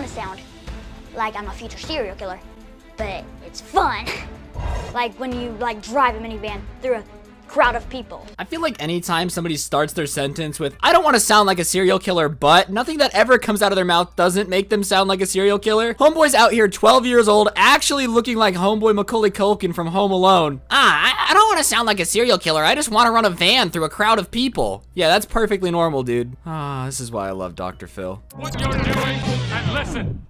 to sound like I'm a future serial killer, but it's fun. Like when you like drive a minivan through a crowd of people. I feel like anytime somebody starts their sentence with, I don't want to sound like a serial killer, but nothing that ever comes out of their mouth doesn't make them sound like a serial killer. Homeboy's out here 12 years old, actually looking like homeboy Macaulay Culkin from Home Alone. I don't want to sound like a serial killer. I just want to run a van through a crowd of people. Yeah, that's perfectly normal, dude. This is why I love Dr. Phil. What you're doing, and listen.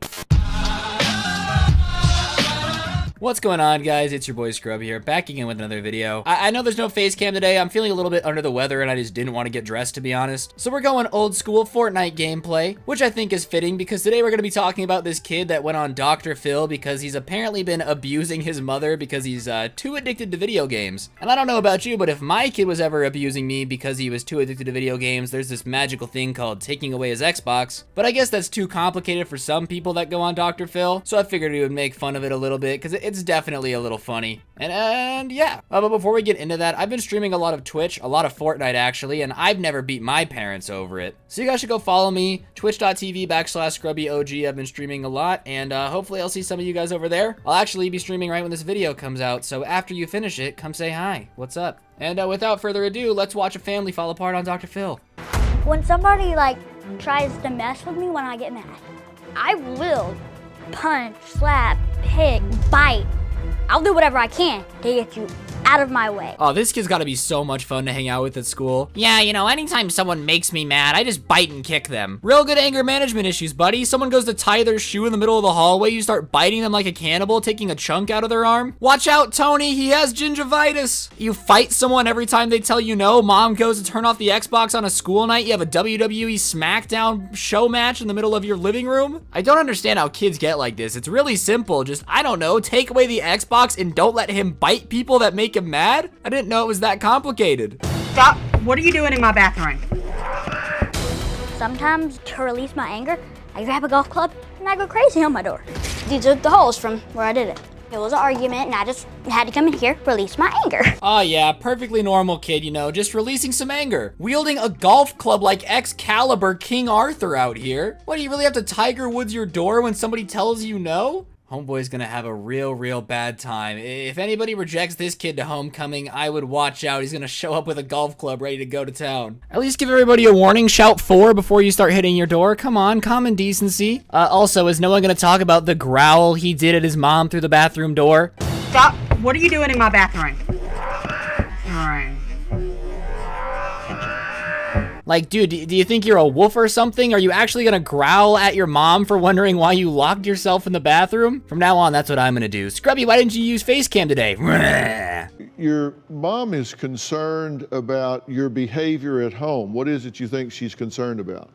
What's going on, guys? It's your boy Scrub here, back again with another video. I know there's no face cam today. I'm feeling a little bit under the weather and I just didn't want to get dressed, to be honest. So we're going old school Fortnite gameplay, which I think is fitting because today we're going to be talking about this kid that went on Dr. Phil because he's apparently been abusing his mother because he's too addicted to video games. And I don't know about you, but if my kid was ever abusing me because he was too addicted to video games, there's this magical thing called taking away his Xbox. But I guess that's too complicated for some people that go on Dr. Phil. So I figured we would make fun of it a little bit because it's definitely a little funny. And yeah. But before we get into that, I've been streaming a lot of Twitch, a lot of Fortnite actually, and I've never beat my parents over it. So you guys should go follow me, twitch.tv/ScrubbyOG. I've been streaming a lot, and hopefully I'll see some of you guys over there. I'll actually be streaming right when this video comes out, so after you finish it, come say hi. What's up? And without further ado, let's watch a family fall apart on Dr. Phil. When somebody like tries to mess with me when I get mad, I will punch, slap, hit, bite. I'll do whatever I can to get you out of my way. Oh, this kid's gotta be so much fun to hang out with at school. Yeah, you know, anytime someone makes me mad, I just bite and kick them. Real good anger management issues, buddy. Someone goes to tie their shoe in the middle of the hallway, you start biting them like a cannibal, taking a chunk out of their arm. Watch out, Tony, he has gingivitis. You fight someone every time they tell you no. Mom goes to turn off the Xbox on a school night. You have a WWE SmackDown show match in the middle of your living room. I don't understand how kids get like this. It's really simple. Just, I don't know, take away the Xbox and don't let him bite people that make him mad? I didn't know it was that complicated. Stop. What are you doing in my bathroom? Sometimes, to release my anger, I grab a golf club and I go crazy on my door. These are the holes from where I did it. It was an argument and I just had to come in here, release my anger. Oh yeah, perfectly normal kid, you know, just releasing some anger. Wielding a golf club like Excalibur King Arthur out here. What, do you really have to Tiger Woods your door when somebody tells you no? Homeboy's gonna have a real bad time. If anybody rejects this kid to homecoming, I would watch out. He's gonna show up with a golf club ready to go to town. At least give everybody a warning. Shout 4 before you start hitting your door. Come on, common decency. Also, is no one gonna talk about the growl he did at his mom through the bathroom door? Stop. What are you doing in my bathroom? All right. Like, dude, do you think you're a wolf or something? Are you actually gonna growl at your mom for wondering why you locked yourself in the bathroom? From now on, that's what I'm gonna do. Scrubby, why didn't you use face cam today? Your mom is concerned about your behavior at home. What is it you think she's concerned about?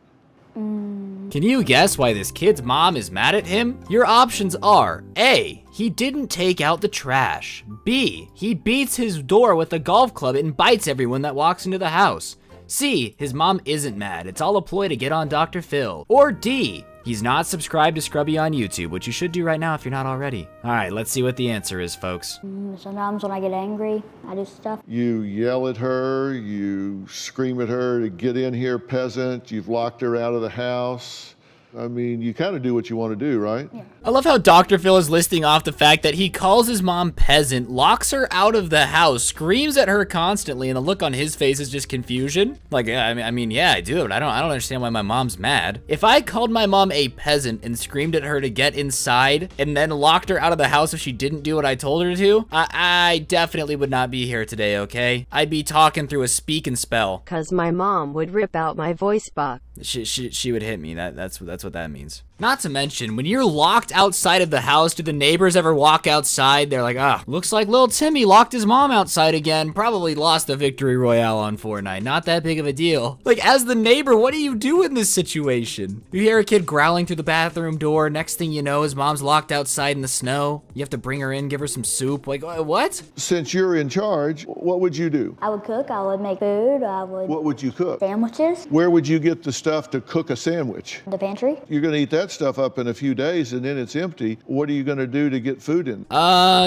Can you guess why this kid's mom is mad at him? Your options are A, he didn't take out the trash. B, he beats his door with a golf club and bites everyone that walks into the house. C, his mom isn't mad. It's all a ploy to get on Dr. Phil. Or D, he's not subscribed to Scrubby on YouTube, which you should do right now if you're not already. All right, let's see what the answer is, folks. Sometimes when I get angry, I do stuff. You yell at her, you scream at her to get in here, peasant. You've locked her out of the house. I mean, you kind of do what you want to do, right? Yeah. I love how Dr. Phil is listing off the fact that he calls his mom peasant, locks her out of the house, screams at her constantly, and the look on his face is just confusion. Like, I mean, yeah, I do, but I don't understand why my mom's mad. If I called my mom a peasant and screamed at her to get inside and then locked her out of the house if she didn't do what I told her to, I definitely would not be here today, okay? I'd be talking through a speak and spell. Cause my mom would rip out my voice box. She would hit me. That's what that means. Not to mention, when you're locked outside of the house, do the neighbors ever walk outside? They're like, looks like little Timmy locked his mom outside again. Probably lost the victory royale on Fortnite. Not that big of a deal. Like, as the neighbor, what do you do in this situation? You hear a kid growling through the bathroom door. Next thing you know, his mom's locked outside in the snow. You have to bring her in, give her some soup. Like, what? Since you're in charge, what would you do? I would cook, I would make food, I would... What would you cook? Sandwiches. Where would you get the stuff to cook a sandwich. The pantry? You're gonna eat that stuff up in a few days and then it's empty. What are you gonna do to get food in?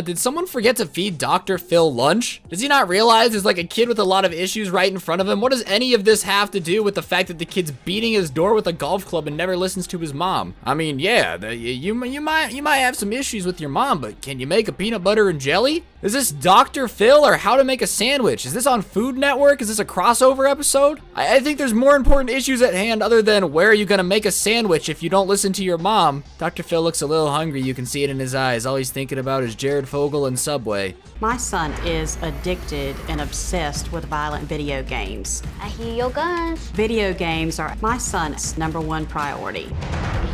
Did someone forget to feed Dr. Phil lunch? Does he not realize there's like a kid with a lot of issues right in front of him? What does any of this have to do with the fact that the kid's beating his door with a golf club and never listens to his mom? I mean, yeah, you might have some issues with your mom, but can you make a peanut butter and jelly? Is this Dr. Phil or How to Make a Sandwich? Is this on Food Network? Is this a crossover episode? I think there's more important issues at hand other than where are you gonna make a sandwich if you don't listen to your mom. Dr. Phil looks a little hungry, you can see it in his eyes. All he's thinking about is Jared Fogle and Subway. My son is addicted and obsessed with violent video games. I hear your guns. Video games are my son's #1 priority.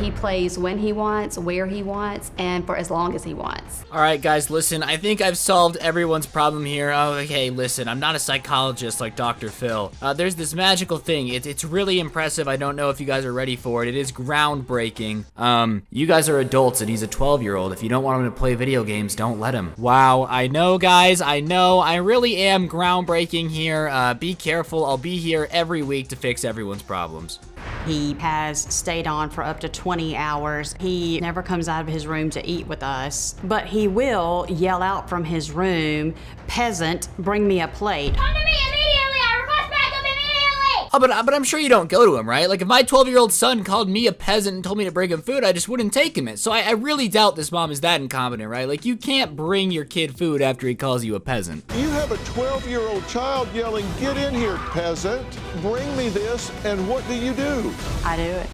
He plays when he wants, where he wants, and for as long as he wants. All right, guys, listen, I think I've solved everyone's problem here. Oh, okay, listen, I'm not a psychologist like Dr. Phil. There's this magical thing. It's really impressive. I don't know if you guys are ready for it. It is groundbreaking. You guys are adults and he's a 12-year-old. If you don't want him to play video games, don't let him. Wow, I know, guys, I know. I really am groundbreaking here. Be careful. I'll be here every week to fix everyone's problems. He has stayed on for up to 20 hours. He never comes out of his room to eat with us, but he will yell out from his room, "Peasant, bring me a plate." Come to me immediately! I request backup immediately! Oh, but I'm sure you don't go to him, right? Like, if my 12-year-old son called me a peasant and told me to bring him food, I just wouldn't take him it. So I really doubt this mom is that incompetent, right? Like, you can't bring your kid food after he calls you a peasant. You have a 12-year-old child yelling, "Get in here, peasant, bring me this," and what do? I do it.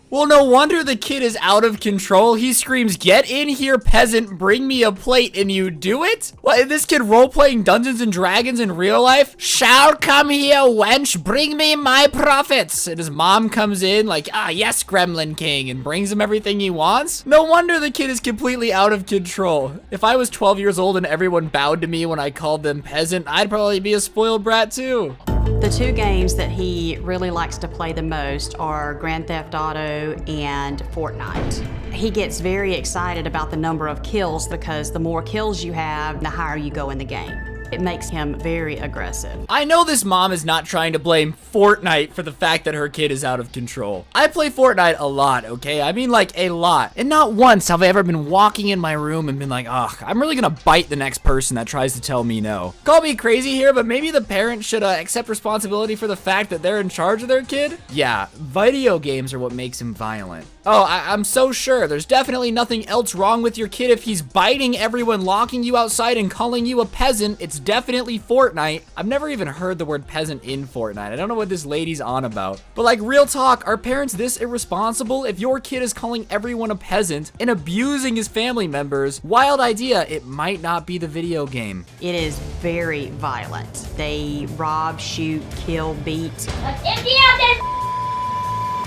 Well, no wonder the kid is out of control. He screams, "Get in here, peasant, bring me a plate," and you do it? What, is this kid role-playing Dungeons and Dragons in real life? "Shall come here, wench, bring me my profits." And his mom comes in like, "Ah, yes, Gremlin King," and brings him everything he wants? No wonder the kid is completely out of control. If I was 12 years old and everyone bowed to me when I called them peasant, I'd probably be a spoiled brat too. The two games that he really likes to play the most are Grand Theft Auto and Fortnite. He gets very excited about the number of kills because the more kills you have, the higher you go in the game. It makes him very aggressive. I know this mom is not trying to blame Fortnite for the fact that her kid is out of control. I play Fortnite a lot, okay? I mean, like, a lot. And not once have I ever been walking in my room and been like, ugh, I'm really gonna bite the next person that tries to tell me no. Call me crazy here, but maybe the parents should accept responsibility for the fact that they're in charge of their kid? Yeah, video games are what makes him violent. Oh, I'm so sure. There's definitely nothing else wrong with your kid if he's biting everyone, locking you outside, and calling you a peasant. It's definitely Fortnite. I've never even heard the word peasant in Fortnite. I don't know what this lady's on about. But like, real talk, are parents this irresponsible? If your kid is calling everyone a peasant and abusing his family members, wild idea, it might not be the video game. It is very violent. They rob, shoot, kill, beat. Let's empty out this.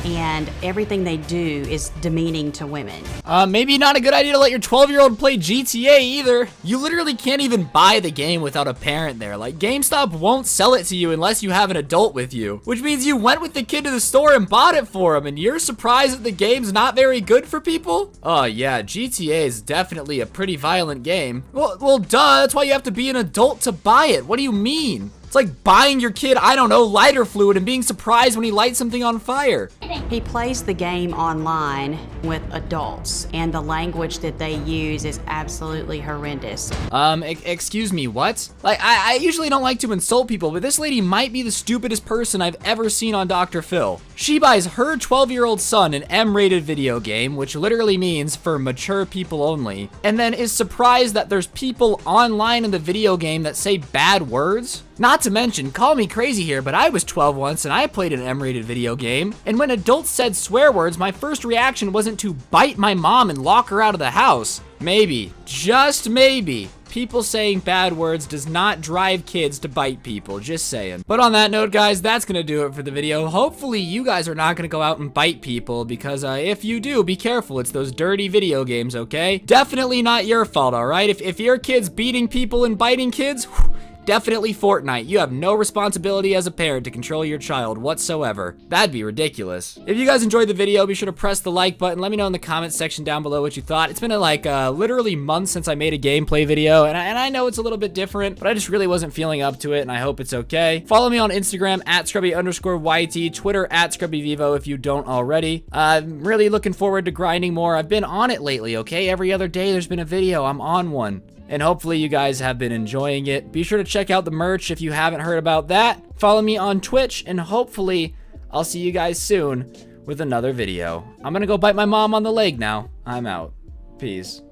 And everything they do is demeaning to women. Maybe not a good idea to let your 12-year-old play GTA either. You literally can't even buy the game without a parent there. Like, GameStop won't sell it to you unless you have an adult with you, which means you went with the kid to the store and bought it for him, and you're surprised that the game's not very good for people? Oh yeah, GTA is definitely a pretty violent game. Well, duh, that's why you have to be an adult to buy it. What do you mean? It's like buying your kid, I don't know, lighter fluid and being surprised when he lights something on fire. He plays the game online with adults, and the language that they use is absolutely horrendous. Excuse me, what? Like, I usually don't like to insult people, but this lady might be the stupidest person I've ever seen on Dr. Phil. She buys her 12-year-old son an M-rated video game, which literally means for mature people only, and then is surprised that there's people online in the video game that say bad words. Not to mention, call me crazy here, but I was 12 once and I played an M-rated video game, and when adults said swear words, my first reaction wasn't to bite my mom and lock her out of the house. Maybe, just maybe, people saying bad words does not drive kids to bite people, just saying. But on that note, guys, that's gonna do it for the video. Hopefully you guys are not gonna go out and bite people, because if you do, be careful. It's those dirty video games, okay? Definitely not your fault, all right? If your kid's beating people and biting kids, Definitely Fortnite. You have no responsibility as a parent to control your child whatsoever. That'd be ridiculous. If you guys enjoyed the video, be sure to press the like button. Let me know in the comments section down below what you thought. It's been like literally months since I made a gameplay video, and I know it's a little bit different, but I just really wasn't feeling up to it, and I hope it's okay. Follow me on Instagram at @scrubby_YT, Twitter at ScrubbyVivo if you don't already. I'm really looking forward to grinding more. I've been on it lately, okay? Every other day there's been a video. I'm on one. And hopefully you guys have been enjoying it. Be sure to check out the merch if you haven't heard about that. Follow me on Twitch, and hopefully I'll see you guys soon with another video. I'm gonna go bite my mom on the leg now. I'm out. Peace.